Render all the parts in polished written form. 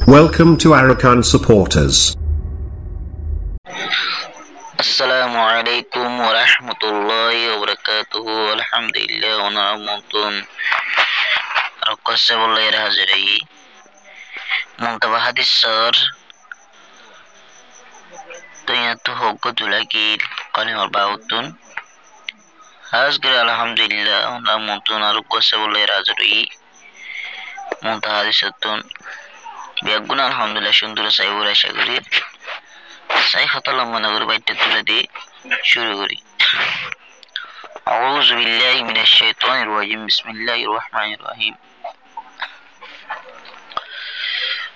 Welcome to Arakan supporters. Assalamualaikum warahmatullahi wabarakatuh. Alhamdulillah wa na'amuntun. Raqasa wallahi rahazari. Muntaba hadis sir. Tuyatu hokko tulakil kalimar bautun. Hazgir alhamdulillah wa na'amuntun. Raqasa wallahi rahazari. Muntaba hadis satun. Biaguna alhamdulillah shundura sayura shagari. Saya kata lama nagar baca tuladi syururi. A'udzu billahi minasyaitonir rajim. Bismillahirrahmanirrahim.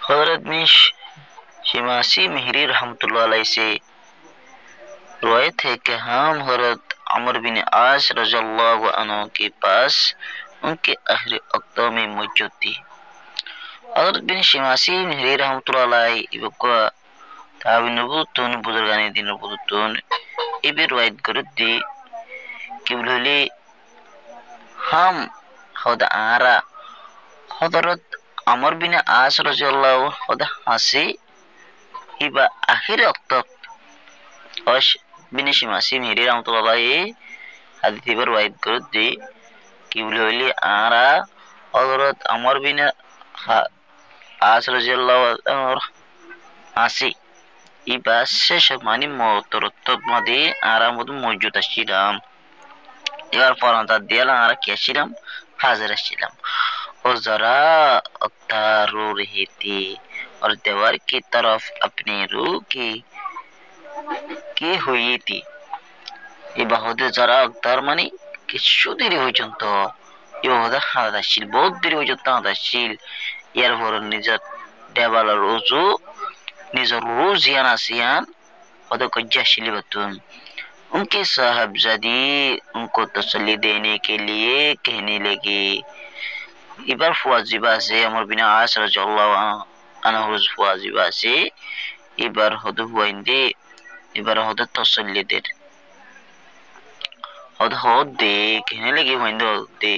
हज़रत शिमासी मिहरी रहमतुल्लाह अलैहि से रिवायत है कि हम हज़रत अमर बिन आस रज़ियल्लाहु अन्हु के पास उनके अहले अक़्ता में मौजूद थी। हज़रत बिन शिमासी मिहरी रहमतुल्लाह अलैहि इबका ताबी नबूतun बुजुर्गाने दिन नबूतun इबे रिवायत करती कि बोले हम खुद आरा हज़रत अमर बिन आस रज़ियल्लाहु खुद हंसी इबा आखिर वक्त और बिन शिमासी मेरे रहमतुल्लाह अलैहि हदीस इबे रिवायत करती कि बोले आरा हज़रत अमर बिन आस रज़ियल्लाहु हंसी इबा शेष मानी मोहतरत मदे आरा मद मौजूद अस्थिलाम इबार फरमाता दियाला आरा कैशिलाम हाजिर अस्थिलाम और जरा अख्तार रो रही थी और दीवार की तरफ अपनी रूह की हुई थी। ये बहुत जरा अख्तार मानी किशु देरी हो चुनतो ये होदा हादाशील बहुत देरी हो चुनता हादाशील यार फर निजत देवाला रोजू निजर रोजियाना सियान और कज्जाशील बतून उनके साहबजादी उनको तसल्ली देने के लिए कहने लगी। इबार फुआजिबा से अमर बिन आस रज़ियल्लाहु अन्हु फुआजिबा से इबार हद हुआइंदे इबार हद तसल्ली दे हद दे कहने लगे हुआइंदे दे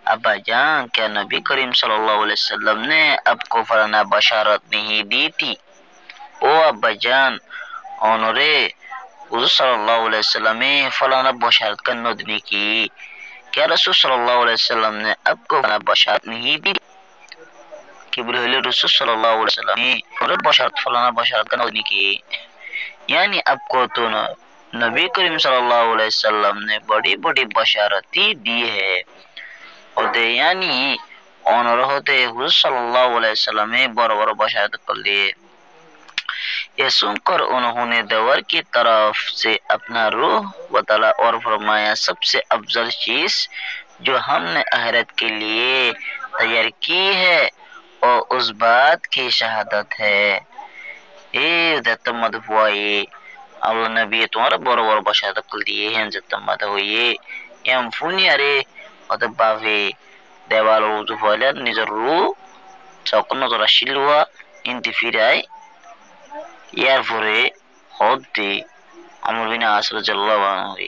अब्बा जान क्या नबी करीम सल्लल्लाहु अलैहि वसल्लम ने आपको फलाना बशारत नहीं दी थी? ओ अब्बा जान उन्होंने हुज़ूर सल्लल्लाहु अलैहि वसल्लम ने फलाना बशारत का नदनी की क्या रसूल सल्लल्लाहु अलैहि वसल्लम ने आपको फलाना बशारत नहीं दी? कि बोले रसूल सल्लल्लाहु अलैहि वसल्लम ने और बशारत फलाना बशारत का नदनी की यानी आपको तो नबी करीम सल्लल्लाहु अलैहि वसल्लम ने बड़ी बड़ी बशारती दी है और दे यानी उन्होंने होते हुज़ूर सल्लल्लाहु अलैहि वसल्लम ने बड़ा बशारत कर दिए। यह सुनकर उन्होंने दीवार की तरफ से अपना रूह बदला और फरमाया सबसे अफजल चीज जो हमने आखिरत के लिए तैयार की है और उस बात की शहादत है ए दत्तमद हुआ ये अल्लाह नबी तुम्हारा बड़ा बशारत कर दिए हैं दत्तमद हुए यम फुनी अरे और बावे देवाल रोज फैला निजर रूह चौकन जरा शिलवा इंतफिराई यार फरे होते अमर बिन आस रज़ियल्लाहु अन्हु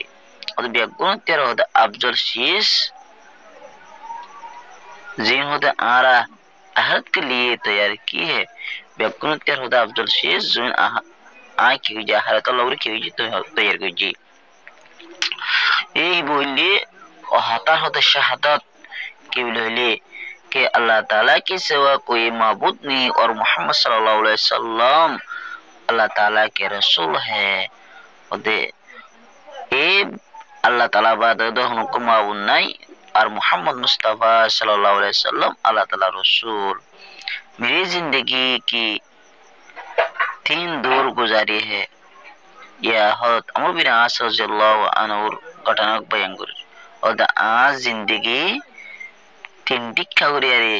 और बेगुन तेरा होता अफजल चीज जिन होता आरा आहत के लिए तैयार की है बेगुन तेरा होता अफजल चीज जिन आ की जा हरकत लोग की हुई तो तैयार की जी यही बोलिए और हतार होता शहादत के बोले कि अल्लाह ताला के सिवा कोई माबूद नहीं और मोहम्मद सल्लल्लाहु अलैहि वसल्लम अल्लाह ताला के रसूल है और दे ए अल्लाह ताला बाद दो हुनको माबूद नहीं और मोहम्मद मुस्तफा सल्लल्लाहु अलैहि वसल्लम अल्लाह ताला रसूल। मेरी जिंदगी की 3 दौर गुजारी है या हज़रत अमर बिन आस रज़ियल्लाहु अन्हु घटना बयान कर और आज जिंदगी 3 दिक्कत गुजारी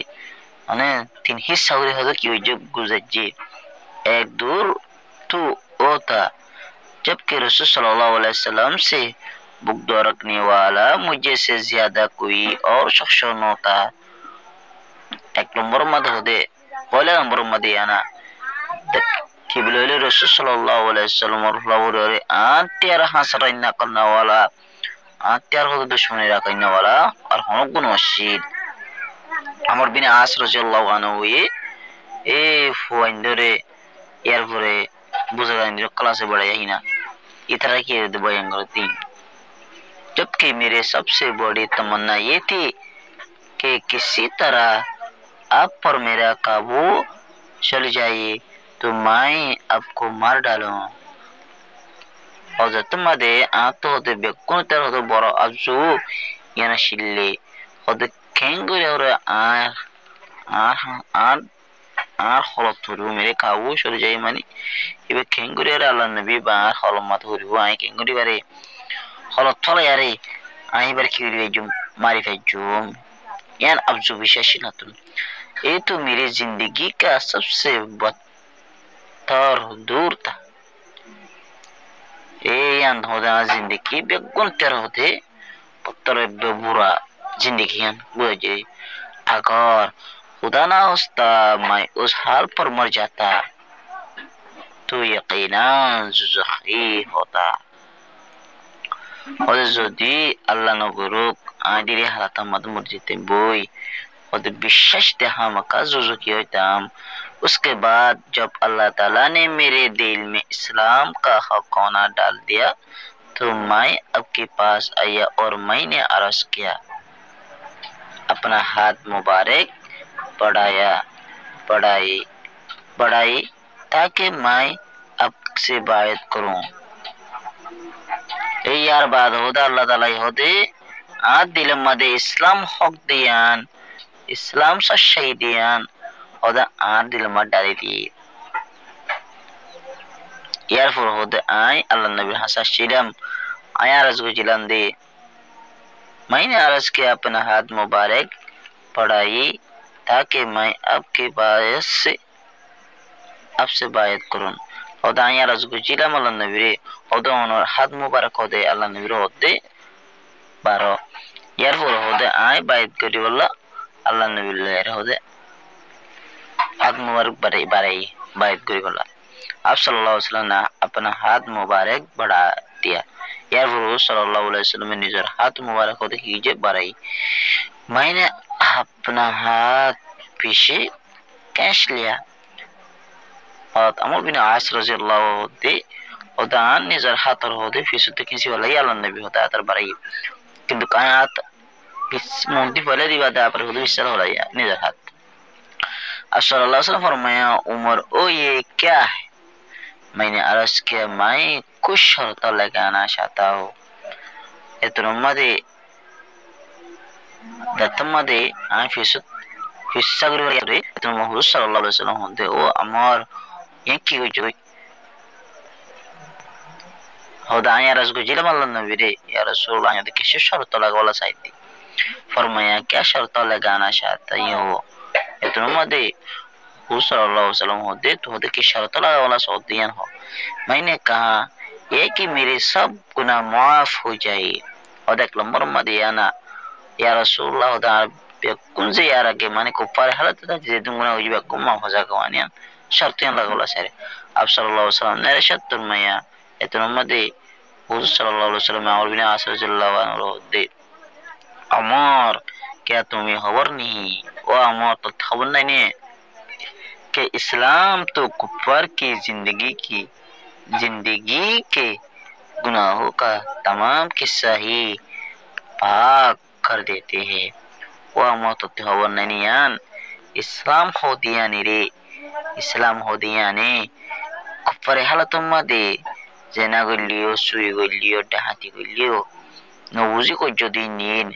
अने 3 हिस्सा गुजारी की जो गुजरी एक दूर तो होता जबकि रसूल सल्लल्लाहु अलैहि वसल्लम से बुग़्द रखने वाला मुझे से ज्यादा कोई और शख्स न होता। एक नंबर मत हो दे पहला नंबर मत आना कि बोले रसूल सल्लल्लाहु अलैहि वसल्लम और आत्यार हासरा करने वाला आत्यार हो दुश्मनी रखने वाला और हम गुनशील अमर बिन आस रज़ियल्लाहु अन्हु ये ए फुआइंदरे यार परे बुझा जाएंगे क्लास से बड़ा यही ना इतना की भयंकर थी। जबकि मेरे सबसे बड़ी तमन्ना ये थी कि किसी तरह आप पर मेरा काबू चल जाए तो मैं आपको मार डालूं। 어제쯤마다 아또도 몇 군데로도 보러 아주 연하실래 어디 캥거려를 আর হলত ধরিব মেরে কাবু সরে যাই মানে এবার খেঙ্গুরিয়ারে আল্লাহ নবী বা হলম মাথা ধরিব আই খেঙ্গুরি বারে হলত থলে আরে আই বার খিরি জুম मारी फेंचूम यान अब्जू विशेष ना तुम ये तो मेरी जिंदगी का सबसे बदतर दूर था। ये यान होता जिंदगी बेगुन तेरा होते पत्थर बेबुरा जिंदगी यान बुझे अगर खुदा ना होता मैं उस हाल पर मर जाता तो यकीनन ज़ख़ी होता। और যদি আল্লাহ নগরক আদিরে হালাতা মদমুর যেতে বই और विशेष हम का जुजू की होताम। उसके बाद जब अल्लाह ताला ने मेरे दिल में इस्लाम का हक होना डाल दिया तो मैं आपके पास आया और मैंने अर्ज किया अपना हाथ मुबारक बढ़ाई ताकि मैं आपसे बायत करूं। यार बाद होता अल्लाह ताला होते आज दिल मदे इस्लाम हक दियान इस्लाम सच्चाई दियान और आज दिल मद डाली दी यार फुर होते आय अल्लाह नबी हसन शिलम आया अर्ज को जिलन दे मैंने अर्ज किया अपना हाथ मुबारक बढ़ाई ताकि मैं आपके बायत से आपसे बायत करूं। और आया अर्ज को जिलम अल्लाह नबी रे और हाथ मुबारक होते अल्लाह नबी होते बारो यार फुर होते आय बायत करी वाला अल्लाह नबी होते हाथ मुबारक बढ़ाई बायत करी वाला आप सल्लल्लाहु अलैहि वसल्लम ने अपना हाथ मुबारक बढ़ा दिया। यार फुर सल्लल्लाहु अलैहि वसल्लम ने निजर हाथ मुबारक होते कीजिए बढ़ाई मैंने अपना हाथ पीछे कैश लिया और अमर बिन आस रज़ी अल्लाह होते और दान निजर हाथ और होते फिर किसी वाला ही अल्लाह नबी होता है तर बढ़ाई किंतु कहाँ हाथ मुंडी पहले दिवादा पर खुद विश्वास हो रहा है निजर हाथ अब सल्लल्लाहु अलैहि वसल्लम फरमाया उमर ओ ये क्या है। मैंने अर्ज किया मैं कुछ शर्तें लगाना चाहता हूँ इतने दत्तमदे आय फिसगर रे इतने महूर सल्लल्लाहु अलैहि वसल्लम होते ओ अमर ये की जो होदा आया रस को जिला मल्लन नबी रे या रसूल आया तो किस शर्त लगावला चाहिए फरमाया क्या शर्त लगाना चाहता हो इतने मदे सल्लल्लाहु अलैहि वसल्लम होते तो होते की शर्त लगावला सौदियन हो। मैंने कहा ये कि मेरे सब गुनाह माफ हो जाए और एक लंबर मदियाना या रसूलुल्लाह होता बेकुन से यार के माने को पर हालत था जे तुम गुनाह हो जाए गुमा हो जा कवानिया शर्तियां लगावला सारे आप सल्लल्लाहु अलैहि वसल्लम ने शर्त फरमाया इतने मदे सल्लल्लाहु अलैहि वसल्लम और बिना आसर जल्लाहु अन्हु दे अमर क्या तुम्हें खबर नहीं वो अमर तो खबर नहीं कि इस्लाम तो कुफर की जिंदगी के गुनाहों का तमाम किस्सा ही पाक कर देते हैं। वो अमर तो खबर नहीं यान इस्लाम हो दिया ने कुफर हालत मदे जेना गलियो सुई गलियो डाहाती गलियो नबुजी को जदी नीन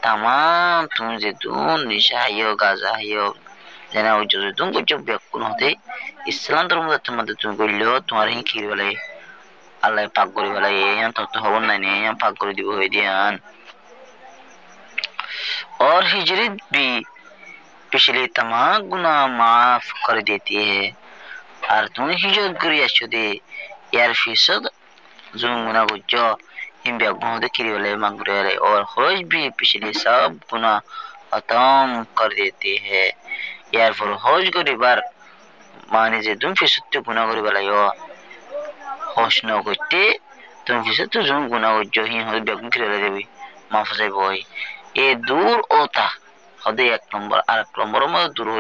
तमाम तुम जे दून निशायो गाजायो जेना जो तुम को जो बेकुन होते इस्लाम धर्म का तुम तुम गलियो तुम्हारे ही खीर वाले अल्लाह पाक करी वाला ये यहाँ तो हवन नहीं यहाँ पाक करी दिवो है दियान। और हिजरत भी पिछले तमाम गुनाह माफ कर देती है और तुम हिजरत करी अच्छे दे यार फिसद जुम्मना को जो हिम बेगुन होते खीर वाले मांगरे वाले और हज भी पिछले सब गुनाह खत्म कर देते हैं। यार फिर हज करी बार माने जे तुम फिसद गुनाह करी वाला यो हज न करते तुम फिसद जुम गुनाह को जो ही हो बेगुन खीर वाले भी माफ जाए बोई ये दूर होता होते एक नंबर में दूर हो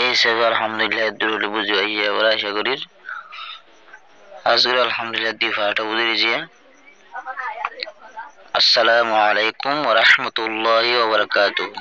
এই হিসেবে আলহামদুলিল্লাহ দুরুল বুঝি আইয়া ওরা আশা করি আজকে আলহামদুলিল্লাহ দিফাটা বুঝে দিয়েছি। আসসালামু আলাইকুম ওয়া রাহমাতুল্লাহি ওয়া বারাকাতুহু।